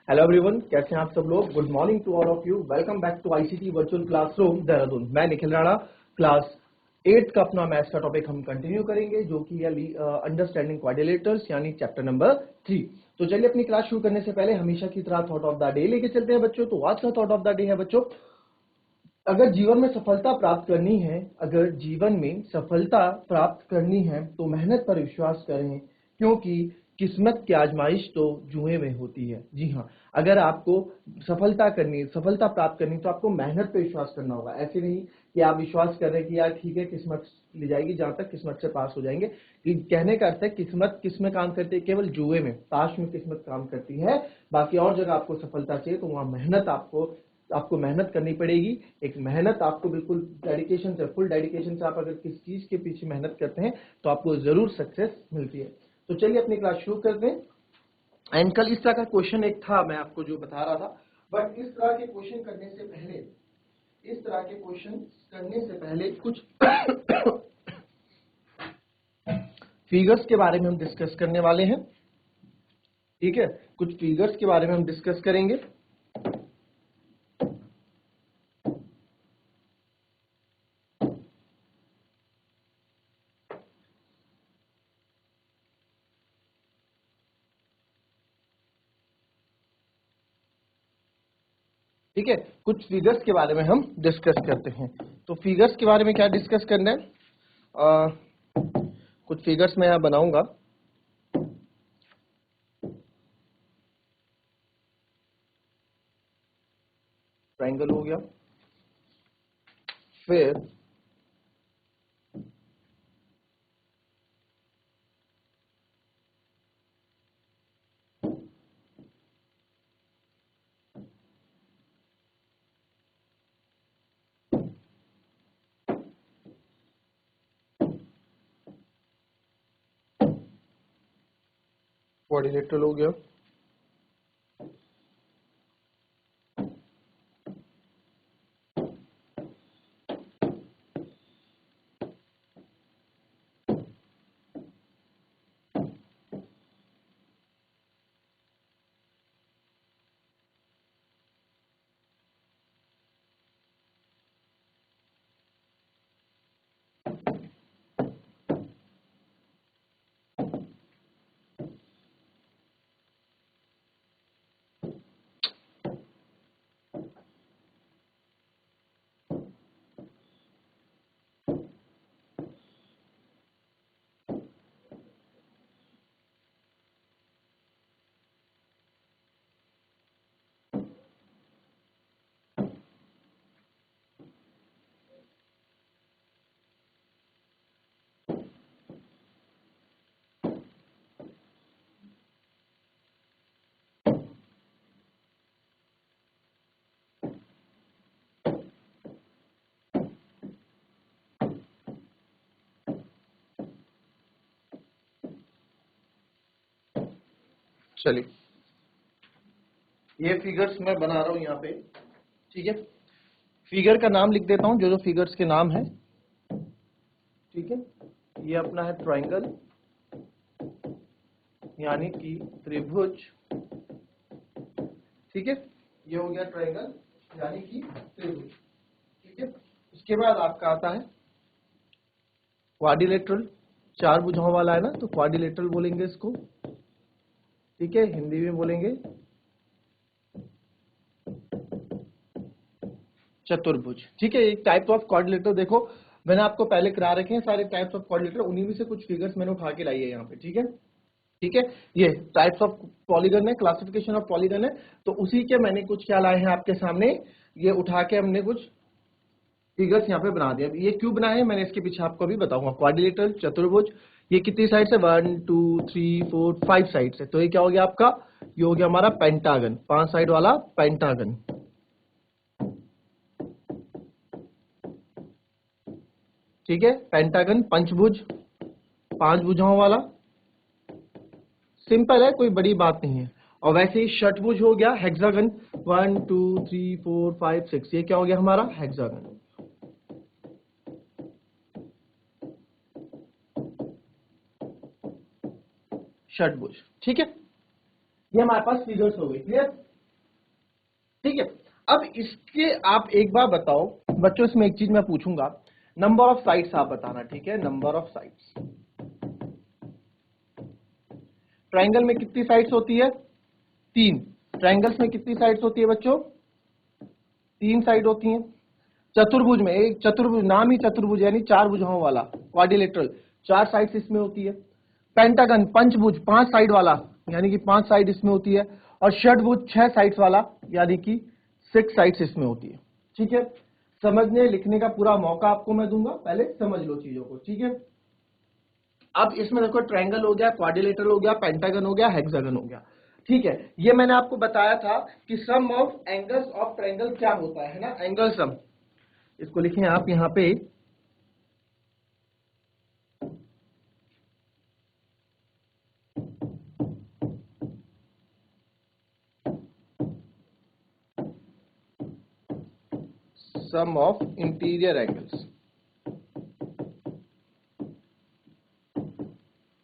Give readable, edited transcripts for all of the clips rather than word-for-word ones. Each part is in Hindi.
हेलो एवरीवन, कैसे हैं आप सब लोग। Good morning to all of you. Welcome back to ICT virtual classroom Dehradun. मैं निखिल राणा। क्लास 8 का अपना मैथ्स का टॉपिक हम कंटिन्यू करेंगे, जो कि है अंडरस्टैंडिंग क्वाड्रिलेटरल्स, यानी चैप्टर नंबर 3। तो चलिए अपनी क्लास शुरू करने से पहले हमेशा की तरह थॉट ऑफ द डे लेके चलते हैं बच्चों। तो आज का थॉट ऑफ द डे है बच्चों, अगर जीवन में सफलता प्राप्त करनी है, अगर जीवन में सफलता प्राप्त करनी है तो मेहनत पर विश्वास करें, क्योंकि किस्मत की आजमाइश तो जुए में होती है। जी हाँ, अगर आपको सफलता प्राप्त करनी तो आपको मेहनत पे विश्वास करना होगा। ऐसे नहीं कि आप विश्वास कर रहे हैं कि यार ठीक है किस्मत ले जाएगी, जहां तक किस्मत से पास हो जाएंगे। कहने का अर्थ है किस्मत किस में काम करती है, केवल जुए में, ताश में किस्मत काम करती है। बाकी और जगह आपको सफलता चाहिए तो वहां मेहनत आपको मेहनत करनी पड़ेगी। एक मेहनत आपको बिल्कुल डेडिकेशन से, फुल डेडिकेशन से आप अगर किस चीज के पीछे मेहनत करते हैं तो आपको जरूर सक्सेस मिलती है। तो चलिए अपनी क्लास शुरू करते हैं। एंड कल इस तरह का क्वेश्चन एक था, मैं आपको जो बता रहा था, बट इस तरह के क्वेश्चन करने से पहले कुछ फिगर्स के बारे में हम डिस्कस करने वाले हैं। ठीक है, कुछ फिगर्स के बारे में हम डिस्कस करेंगे। ठीक है, कुछ फिगर्स के बारे में हम डिस्कस करते हैं। तो फिगर्स के बारे में क्या डिस्कस करना है, कुछ फिगर्स मैं यहां बनाऊंगा। ट्रायंगल हो गया, फिर क्वाड्रिलेटरल हो गया, चलिए ये फिगर्स मैं बना रहा हूं यहाँ पे। ठीक है, फिगर का नाम लिख देता हूं, जो जो फिगर्स के नाम है। ठीक है, ये अपना है ट्रायंगल, यानी कि त्रिभुज। ठीक है, ये हो गया ट्रायंगल यानी कि त्रिभुज। ठीक है, उसके बाद आपका आता है क्वाड्रिलेटरल, चार भुजाओं वाला है ना, तो क्वाड्रिलेटरल बोलेंगे इसको। ठीक है, हिंदी में बोलेंगे चतुर्भुज। ठीक है, एक टाइप ऑफ क्वाड्रिलेटर देखो मैंने आपको पहले करा रखे हैं सारे टाइप्स ऑफ क्वाड्रिलेटर, उन्हीं में से कुछ फिगर्स मैंने उठा के लाई है यहाँ पे। ठीक है, ठीक है, ये टाइप्स ऑफ पॉलीगन है, क्लासिफिकेशन ऑफ पॉलीगन है, तो उसी के मैंने कुछ क्या लाए हैं आपके सामने, ये उठा के हमने कुछ फिगर्स यहाँ पे बना दिया। ये क्यों बनाए मैंने इसके पीछे आपको अभी बताऊंगा। क्वाड्रिलेटरल चतुर्भुज, ये कितनी साइड से, 1 2 3 4 5 साइड से, तो ये क्या हो गया आपका, ये हो गया हमारा पेंटागन, 5 साइड वाला पेंटागन। ठीक है, पेंटागन, पंचभुज, 5 भुजाओं वाला, सिंपल है, कोई बड़ी बात नहीं है। और वैसे ही षटभुज हो गया, हेक्सागन, 1 2 3 4 5 6, ये क्या हो गया हमारा हेक्सागन, षटभुज। ठीक है, ये हमारे पास फिगर्स हो गई, क्लियर। ठीक है। अब इसके आप एक बार बताओ बच्चों, इसमें एक चीज मैं पूछूंगा, नंबर ऑफ साइड्स आप बताना, ठीक है। नंबर ऑफ साइड्स, ट्रायंगल में कितनी साइड्स होती है? 3। ट्रायंगल्स में कितनी साइड्स होती है बच्चों? 3 साइड होती हैं। चतुर्भुज में, एक चतुर्भुज, नाम ही चतुर्भुज यानी 4 भुजाओं वाला, क्वाड्रिलेटरल, 4 साइड्स इसमें होती है। पेंटागन, पंचभुज, 5 साइड वाला यानी कि 5 साइड इसमें होती है। और षटभुज, 6 साइड्स वाला यानी कि 6 साइड्स इसमें होती है। ठीक है, समझने लिखने का पूरा मौका आपको मैं दूंगा, पहले समझ लो चीजों को। ठीक है, अब इसमें देखो ट्रायंगल हो गया, क्वाड्रिलेटरल हो गया, पेंटागन हो गया, हेक्सागन हो गया। ठीक है, ये मैंने आपको बताया था कि सम ऑफ एंगल्स ऑफ ट्रायंगल क्या होता है ना, एंगल सम। इसको लिखें आप यहां पे, सम ऑफ इंटीरियर एंगल्स।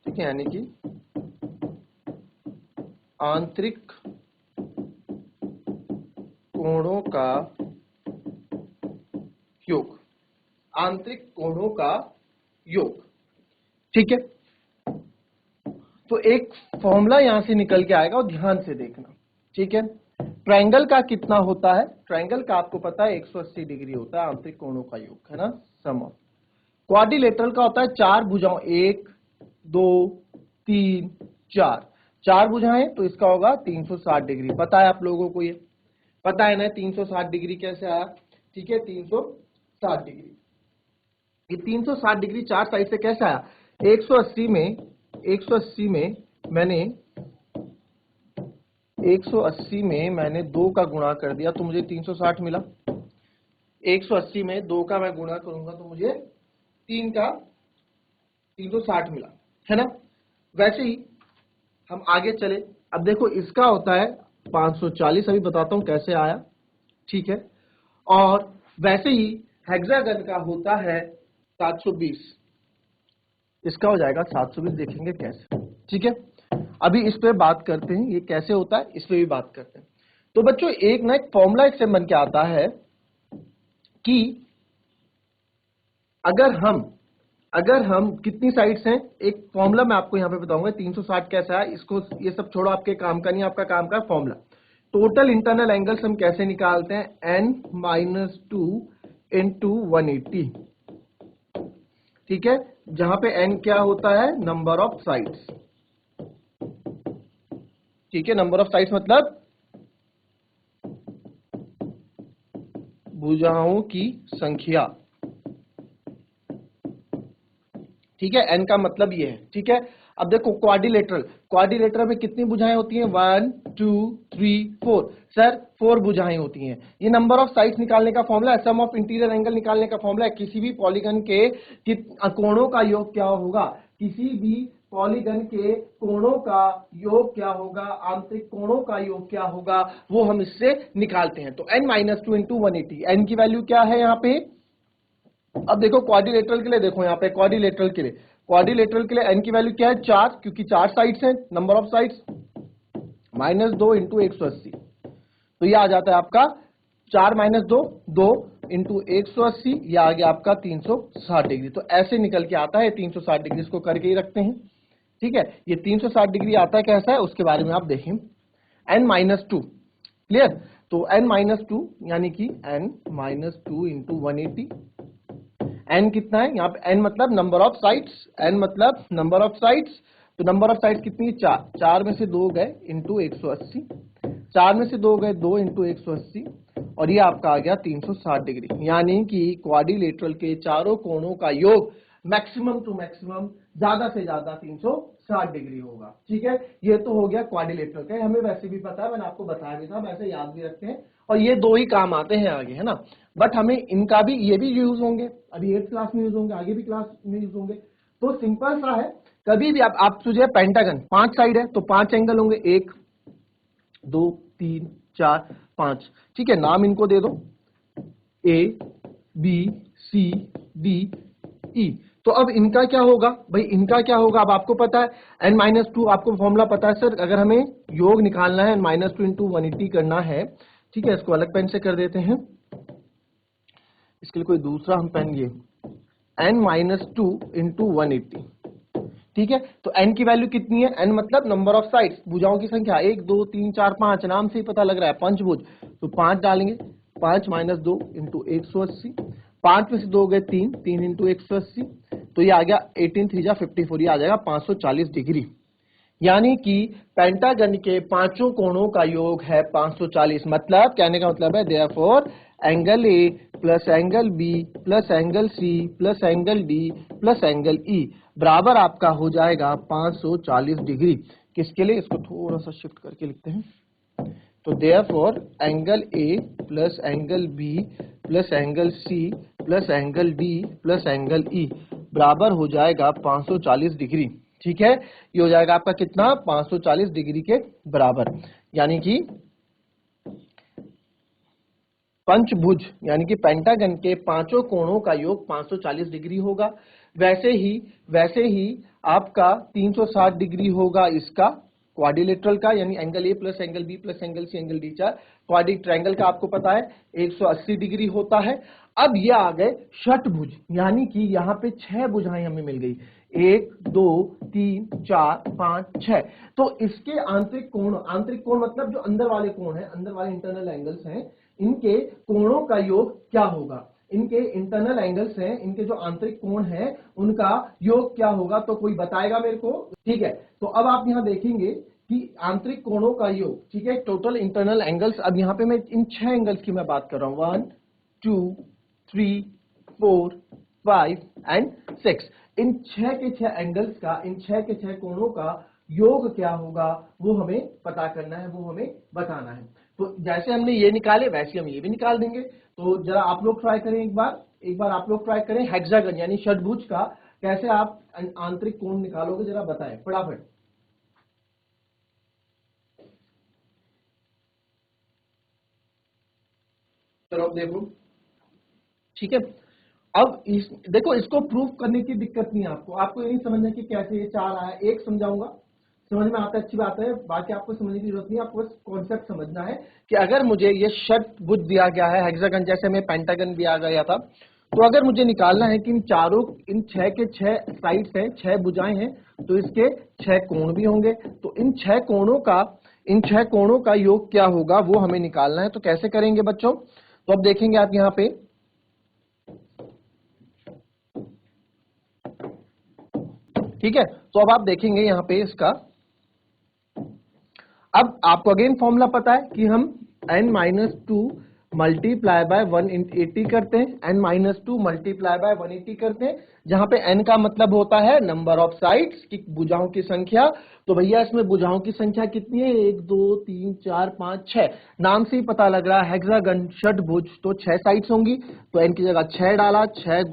ठीक है, यानी कि आंतरिक कोणों का योग, आंतरिक कोणों का योग। ठीक है, तो एक फॉर्मूला यहां से निकल के आएगा और ध्यान से देखना। ठीक है, ट्रायंगल का कितना होता है? ट्रायंगल का आपको पता है 180 डिग्री होता है, आंतरिक कोणों का योग, है ना, सम ऑफ। क्वाड्रिलेटरल का होता है 4 भुजाओं, 1 2 3 4, 4 भुजाएं, तो इसका होगा 360 डिग्री। पता है आप लोगों को, ये पता है ना 360 डिग्री कैसे आया? ठीक है, 360 डिग्री, ये 360 डिग्री 4 साइड से कैसे आया? 180 में, 180 में मैंने 180 में मैंने 2 का गुणा कर दिया तो मुझे 360 मिला। 180 में 2 का मैं गुणा करूंगा तो मुझे 3 का 360 मिला, है ना। वैसे ही हम आगे चले, अब देखो इसका होता है 540, अभी बताता हूं कैसे आया। ठीक है, और वैसे ही हेक्सागन का होता है 720, इसका हो जाएगा 720, देखेंगे कैसे। ठीक है, अभी इस पे बात करते हैं, ये कैसे होता है इस पे भी बात करते हैं। तो बच्चों एक ना एक फॉर्मूला इससे बन के आता है कि अगर हम कितनी साइड्स हैं, एक फॉर्मूला मैं आपको यहां पे बताऊंगा 360 कैसा है, इसको ये सब छोड़ो, आपके काम का नहीं, आपका काम का फॉर्मूला। टोटल इंटरनल एंगल्स हम कैसे निकालते हैं? n-2 into 180। ठीक है, जहां पे n क्या होता है? Number of sides. ठीक है, नंबर ऑफ साइड्स मतलब भुजाओं की संख्या। ठीक है, n का मतलब ये है। ठीक है, अब देखो क्वाड्रिलेटरल में कितनी भुजाएं होती हैं? 1 2 3 4। सर 4 भुजाएं होती हैं। ये नंबर ऑफ साइड्स निकालने का फॉर्मूला है, सम ऑफ इंटीरियर एंगल निकालने का फॉर्मूला है। किसी भी पॉलीगन के कोणों का योग क्या होगा? किसी भी पॉलीगन के कोणों का योग क्या होगा? आंतरिक कोणों का योग क्या होगा? वो हम इससे निकालते हैं। तो n-2 इंटू 180, n की वैल्यू क्या है यहाँ पे? अब देखो क्वाड्रिलेटरल के लिए, देखो यहाँ पे क्वाड्रिलेटरल के लिए n की वैल्यू क्या है? 4, क्योंकि 4 साइड्स हैं, नंबर ऑफ साइड्स, -2 इंटू 180, तो ये आ जाता है आपका 4 - 2 2 इंटू 180, ये आ गया आपका 360 डिग्री। तो ऐसे निकल के आता है 360 डिग्री, इसको करके ही रखते हैं। ठीक है, ये 360 डिग्री आता है कैसा है उसके बारे में आप देखें। n-2 क्लियर, तो n-2 यानी कि n-2 इंटू 180। n कितना है यहाँ पे? n मतलब नंबर ऑफ साइड्स, n मतलब नंबर ऑफ साइड्स, तो नंबर ऑफ साइड्स कितनी है? 4, 4 में से 2 गए इंटू 180, 4 में से 2 गए 2 इंटू 180, और ये आपका आ गया 360 डिग्री। यानी कि क्वाड्रिलेटरल के चारों कोणों का योग मैक्सिमम टू मैक्सिमम, ज्यादा से ज्यादा 360 डिग्री होगा। ठीक है, ये तो हो गया क्वाड्रिलेटरल का, हमें वैसे भी पता है, मैंने आपको बताया भी था, वैसे याद भी रखते हैं, और ये 2 ही काम आते हैं आगे, है ना। बट हमें इनका भी, ये भी यूज होंगे, अभी 8th क्लास में यूज होंगे, आगे भी क्लास में यूज होंगे। तो सिंपल सा है, कभी भी आप तुझे पेंटागन 5 साइड है तो 5 एंगल होंगे, 1 2 3 4 5। ठीक है, नाम इनको दे दो, A B C D E। तो अब इनका क्या होगा भाई? इनका क्या होगा? अब आपको पता है n-2, आपको फॉर्मूला पता है सर, अगर हमें योग निकालना है n-2 इंटू 180 करना है ठीक है, इसको अलग पेन से कर देते हैं, इसके लिए कोई दूसरा हम पेन, ये n-2 इंटू 180। ठीक है, तो n की वैल्यू कितनी है, n मतलब नंबर ऑफ साइड्स, भुजाओं की संख्या, 1 2 3 4 5, नाम से ही पता लग रहा है पंचभुज, तो 5 डालेंगे, 5 - 2 इंटू 180, 5 में से 2 गए 3, 3 इंटू 180, तो ये आ गया 18 3 जा 54, ये आ जाएगा 540 डिग्री। यानी कि पेंटागन के पांचों कोणों का योग है 540। मतलब कहने का मतलब है therefore angle A plus angle B plus angle C plus angle D plus angle E बराबर आपका हो जाएगा 540 डिग्री। किसके लिए, इसको थोड़ा सा शिफ्ट करके लिखते हैं, तो therefore angle A plus angle B plus angle C plus angle D plus angle E बराबर हो जाएगा 540 डिग्री। ठीक है, ये हो जाएगा आपका कितना, 540 डिग्री के बराबर। यानी कि पंचभुज यानी कि पेंटागन के पांचों कोणों का योग 540 डिग्री होगा। वैसे ही आपका 360 डिग्री होगा इसका क्वाड्रिलेटरल का, यानी angle A plus angle B plus angle C angle D 4। Quadric triangle का आपको पता है 180 डिग्री होता है। अब ये आ गए षटभुज, यानी कि यहाँ पे 6 भुजाएं हमें मिल गई, 1 2 3 4 5 6। तो इसके आंतरिक कोण मतलब जो अंदर वाले कोण हैं, अंदर वाले इंटरनल एंगल्स हैं, इनके कोणों का योग क्या होगा, इनके इंटरनल एंगल्स हैं, इनके जो आंतरिक कोण हैं उनका योग क्या होगा, तो कोई बताएगा मेरे को। ठीक है, तो अब आप यहां देखेंगे कि आंतरिक कोणों का योग, ठीक है, टोटल इंटरनल एंगल्स। अब यहां पे मैं इन 6 एंगल्स की मैं बात कर रहा हूं, 1 2 3 4 5 एंड 6। इन 6 के 6 एंगल्स का, इन 6 के 6 कोणों का योग क्या होगा वो हमें पता करना है, वो हमें बताना है। तो जैसे हमने ये निकाले वैसे हम ये भी निकाल देंगे। तो जरा आप लोग ट्राई करें, एक बार आप लोग ट्राई करें हेक्सागन यानी षटभुज का कैसे आप आंतरिक कोण निकालोगे, जरा बताएं फटाफट। चलो देखो, ठीक है, अब देखो इसको प्रूफ करने की दिक्कत नहीं है आपको ये नहीं समझना कि कैसे ये 4 आया, एक समझाऊंगा, समझ में आता है अच्छी बात है, बाकी आपको समझने की जरूरत नहीं है, आपको बस कॉन्सेप्ट समझना है कि अगर मुझे ये षटभुज दिया गया है, हेक्सागन जैसे हमें पेंटागन दिया गया था, तो अगर मुझे निकालना है कि इन 6 के 6 साइड्स हैं, 6 भुजाएं हैं, तो इसके 6 कोण भी होंगे, तो इन 6 कोणों का योग क्या होगा वो हमें निकालना है। तो कैसे करेंगे बच्चों, तो अब देखेंगे आप यहां पे, ठीक है, तो अब आप देखेंगे यहां पे इसका, अब आपको अगेन फॉर्मूला पता है कि हम n-2 मल्टीप्लाई बाय 180 करते हैं, n-2 मल्टीप्लाई बाय 180 करते हैं, जहां पे n का मतलब होता है नंबर ऑफ साइड्स की, भुजाओं की संख्या। तो भैया इसमें भुजाओं की संख्या कितनी है, 1 2 3 4 5 6, नाम से ही पता लग रहा है हेक्सागन षटभुज, तो 6 साइड्स होंगी, तो n की जगह 6 डाला, 6 -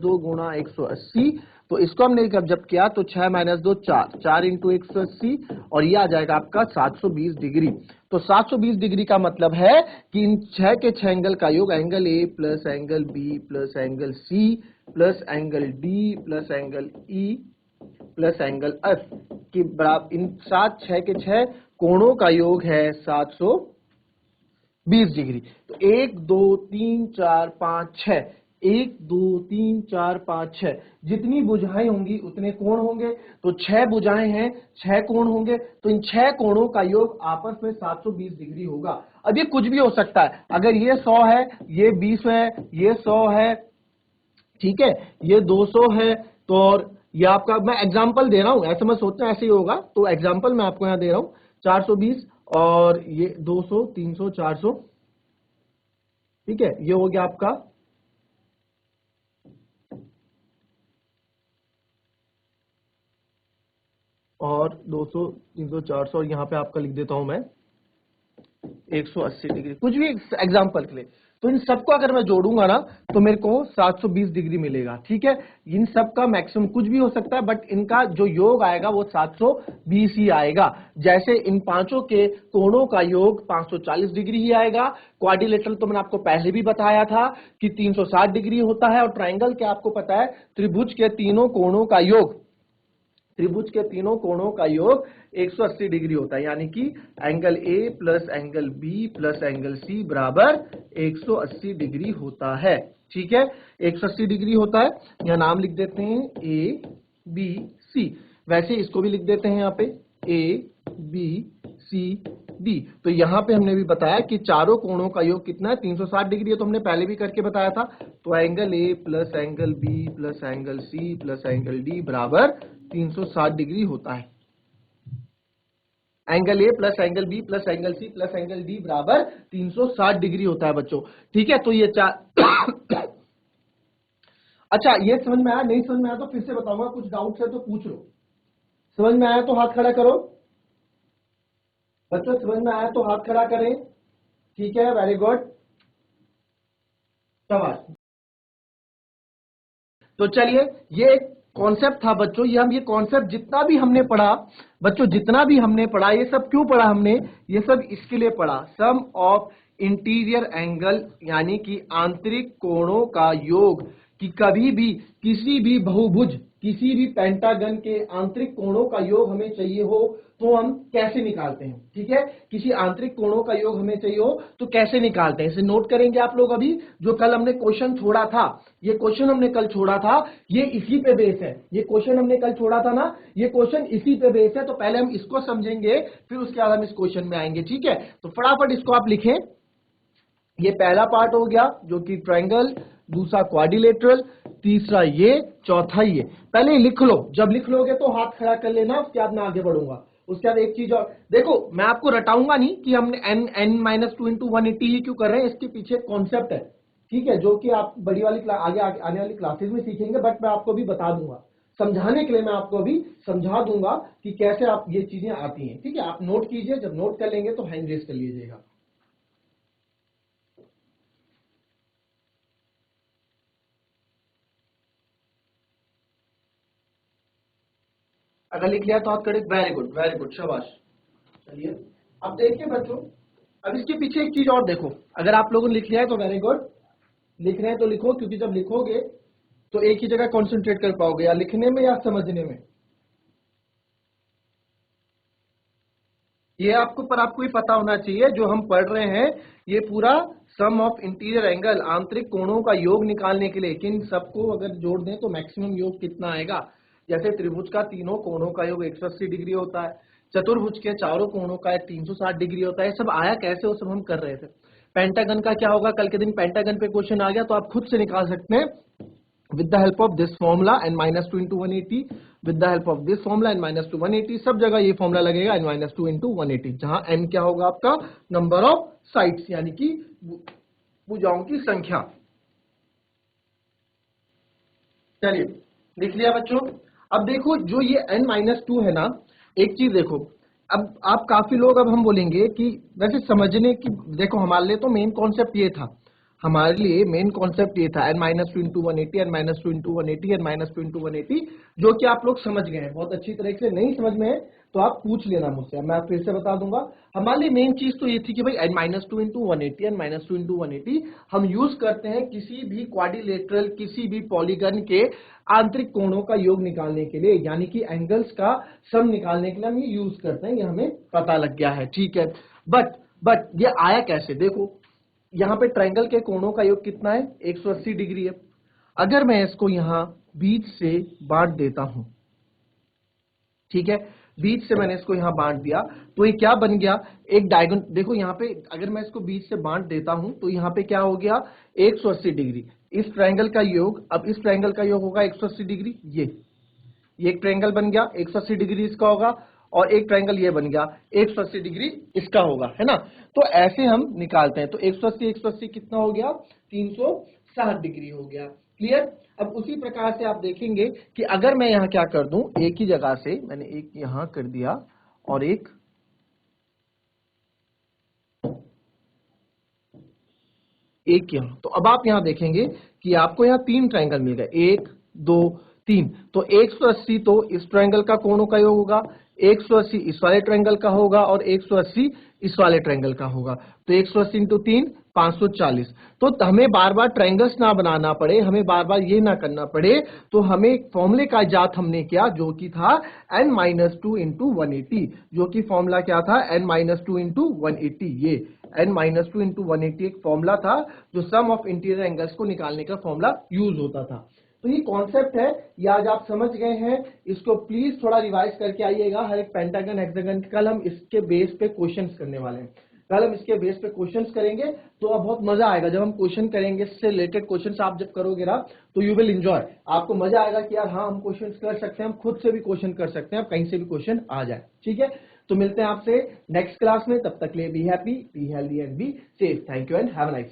2 गुणा 180, तो इसको हमने जब किया तो 6 - 2 4, 4 इंटू 180, और ये आ जाएगा आपका 720 डिग्री। तो 720 डिग्री का मतलब है कि इन 6 के 6 एंगल का योग angle A plus angle B plus angle C plus angle D plus angle E plus angle F की बराबर, इन 6 के 6 कोणों का योग है 720 डिग्री। तो 1 2 3 4 5 6, 1 2 3 4 5 6, जितनी भुजाएं होंगी उतने कोण होंगे, तो 6 भुजाएं हैं 6 कोण होंगे, तो इन 6 कोणों का योग आपस में 720 डिग्री होगा। अब ये कुछ भी हो सकता है, अगर ये 100 है, ये 20 है, ये 100 है, ठीक है, ये 200 है, तो और ये आपका, मैं एग्जांपल दे रहा हूं, ऐसे मैं सोचता हूं ऐसे ही होगा, तो एग्जांपल मैं आपको यहां दे रहा हूं 420 और ये 200 300 400, ठीक है, ये हो गया आपका और 200 300 400, और यहां पे आपका लिख देता हूं मैं 180 डिग्री, कुछ भी एग्जांपल के लिए। तो इन सबको अगर मैं जोड़ूंगा ना तो मेरे को 720 डिग्री मिलेगा। ठीक है, इन सब का मैक्सिमम कुछ भी हो सकता है, बट इनका जो योग आएगा वो 720 ही आएगा। जैसे इन पांचों के कोणों का योग 540 डिग्री ही आएगा। क्वाड्रिलेटरल तो मैंने आपको पहले भी बताया था कि 360 डिग्री होता है, और ट्राइंगल क्या आपको पता है, त्रिभुज के तीनों कोणों का योग त्रिभुज के तीनों कोणों का योग 180 डिग्री होता है, यानी कि angle A plus angle B plus angle C बराबर 180 डिग्री होता है। ठीक है, 180 डिग्री होता है। यहाँ नाम लिख देते हैं ए बी सी, वैसे इसको भी लिख देते हैं यहाँ पे ए बी सी डी। तो यहाँ पे हमने भी बताया कि चारों कोणों का योग कितना है, 360 डिग्री है, तो हमने पहले भी करके बताया था। तो angle A plus angle B plus angle C plus angle D बराबर 360 डिग्री होता है। Angle A plus angle B plus angle C plus angle D बराबर 360 डिग्री होता है बच्चों। ठीक है, तो ये चार अच्छा, ये समझ में आया? नहीं समझ में आया तो फिर से बताऊंगा, कुछ डाउट्स है तो पूछ लो। समझ में आया तो हाथ खड़ा करो बच्चों, समझ में आया तो हाथ खड़ा करें। ठीक है, वेरी गुड, शाबाश। तो चलिए, ये एक कॉन्सेप्ट था बच्चों, ये हम ये कॉन्सेप्ट जितना भी हमने पढ़ा बच्चों, जितना भी हमने पढ़ा, ये सब क्यों पढ़ा हमने? ये सब इसके लिए पढ़ा, सम ऑफ इंटीरियर एंगल, यानी कि आंतरिक कोणों का योग, कि कभी भी किसी भी बहुभुज, किसी भी पेंटागन के आंतरिक कोणों का योग हमें चाहिए हो तो हम कैसे निकालते हैं। ठीक है, किसी आंतरिक कोणों का योग हमें चाहिए हो तो कैसे निकालते हैं, इसे नोट करेंगे आप लोग। अभी जो कल हमने क्वेश्चन छोड़ा था, ये क्वेश्चन हमने कल छोड़ा था, ये इसी पे बेस है। ये क्वेश्चन हमने कल छोड़ा था ना, ये क्वेश्चन इसी पे बेस है। तो पहले हम इसको समझेंगे, फिर उसके बाद हम इस क्वेश्चन में आएंगे। ठीक है, तो फटाफट इसको आप लिखें। ये पहला पार्ट हो गया जो कि ट्रायंगल, दूसरा क्वाड्रिलेटरल, तीसरा ये, चौथा ये। पहले लिख लो, जब लिख लोगे तो हाथ खड़ा कर लेना, उसके बाद मैं आगे बढ़ूंगा। उसके बाद एक चीज और देखो, मैं आपको रटाऊंगा नहीं कि हमने n-2 इंटू 180 ही क्यों कर रहे हैं, इसके पीछे कॉन्सेप्ट है। ठीक है, जो कि आप बड़ी वाली आगे आने वाली क्लासेस में सीखेंगे, बट मैं आपको भी बता दूंगा, समझाने के लिए मैं आपको अभी समझा दूंगा कि कैसे आप ये चीजें आती हैं। ठीक है, आप नोट कीजिए, जब नोट कर लेंगे तो हैंड रेज कर लीजिएगा। अगर लिख लिया तो हाथ खड़े, वेरी गुड, शाबाश। चलिए, अब देखिए बच्चों, अब इसके पीछे एक चीज और देखो। अगर आप लोगों ने लिख लिया है तो वेरी गुड, लिख रहे हैं तो लिखो, क्योंकि जब लिखोगे तो एक ही जगह कंसंट्रेट कर पाओगे, या लिखने में या समझने में। ये आपको ही पता होना चाहिए, जो हम पढ़ रहे हैं ये पूरा सम ऑफ इंटीरियर एंगल, आंतरिक कोणों का योग निकालने के लिए। लेकिन सबको अगर जोड़ दें तो मैक्सिमम योग कितना आएगा? जैसे त्रिभुज का तीनों कोणों का योग 180 डिग्री होता है, चतुर्भुज के चारों कोणों का 360 डिग्री होता है। सब आया कैसे, वो सब हम कर रहे थे। पेंटागन का क्या होगा? कल के दिन पेंटागन पे क्वेश्चन आ गया तो आप खुद से निकाल सकते हैं with the help of this formula n-2 into 180, with the help of this formula n-2 180, सब जगह ये फॉर्मूला लगेगा n-2 into 180, जहां n क्या होगा आपका? नंबर ऑफ साइड्स, यानी कि भुजाओं की संख्या। चलिए, लिख लिया बच्चों। अब देखो, जो ये n-2 है ना, एक चीज देखो, अब आप काफी लोग, अब हम बोलेंगे कि वैसे समझने की, देखो हमारे लिए तो मेन कॉन्सेप्ट ये था, हमारे लिए मेन कॉन्सेप्ट ये था n-2 into 180, n-2 into 180, n-2 into 180, जो कि आप लोग समझ गए हैं बहुत अच्छी तरह से। नहीं समझ में है तो आप पूछ लेना मुझसे, मैं फिर से बता दूंगा। हमारे लिए मेन चीज तो ये थी कि भाई n-2 into 180, n-2 into 180 हम यूज करते हैं किसी भी क्वाड्रिलेटरल, किसी भी पॉलीगन के आंतरिक कोणों का योग निकालने के लिए, यानी कि एंगल्स का सम निकालने के लिए हम ये यूज करते हैं। ये हमें पता लग गया है। ठीक है, बट ये आया कैसे? देखो, यहाँ पे ट्रायंगल के कोणों का योग कितना है? 180 डिग्री है। अगर मैं इसको यहाँ बीच से बांट देता हूं, ठीक है, बीच से मैंने इसको यहाँ बांट दिया तो ये क्या बन गया? एक डायगोनल। देखो यहाँ पे अगर मैं इसको बीच से बांट देता हूं तो यहाँ पे क्या हो गया? 180 डिग्री। इस ट्रायंगल का योग, अब इस ट्रायंगल का योग होगा 180 डिग्री। ये एक ट्रायंगल बन गया, 180 डिग्री इसका होगा, और एक ट्रायंगल ये बन गया, 180 डिग्री इसका होगा, है ना। तो ऐसे हम निकालते हैं। तो 180 कितना हो गया? 360 डिग्री हो गया। क्लियर? अब उसी प्रकार से आप देखेंगे कि अगर मैं यहाँ क्या कर दूं, एक ही जगह से मैंने एक यहां कर दिया और एक यहां, तो अब आप यहां देखेंगे कि आपको यहाँ 3 ट्रायंगल मिल गए, 1 2 3। तो 180 तो इस ट्रायंगल का कोणों का योग होगा, 180 इस वाले ट्रायंगल का होगा और 180 इस वाले ट्रायंगल का होगा। तो 180 इंटू 3 540। तो हमें बार बार ट्रायंगल्स ना बनाना पड़े, हमें बार बार ये ना करना पड़े, तो हमें एक फॉर्मूले का इजाद हमने किया जो कि था n-2 इंटू 180, जो कि फॉर्मूला क्या था n-2 इंटू 180। ये n-2 इंटू 180 एक फॉर्मूला था जो सम ऑफ इंटीरियर एंगल्स को निकालने का फॉर्मूला यूज होता था। तो ये कॉन्सेप्ट है, ये आज आप समझ गए हैं। इसको प्लीज थोड़ा रिवाइज करके आइएगा। हर एक पेंटागन हेक्सागन कल हम इसके बेस पे क्वेश्चंस करने वाले हैं। कल हम इसके बेस पे क्वेश्चंस करेंगे, तो अब बहुत मजा आएगा जब हम क्वेश्चन करेंगे। इससे रिलेटेड क्वेश्चंस आप जब करोगे ना तो यू विल एंजॉय। आपको मजा आएगा कि यार हाँ हम क्वेश्चंस कर सकते हैं, हम खुद से भी क्वेश्चन कर सकते हैं, अब कहीं से भी क्वेश्चन आ जाए। ठीक है, तो मिलते हैं आपसे नेक्स्ट क्लास में। तब तक के लिए be happy, be healthy and be safe. Thank you and have a nice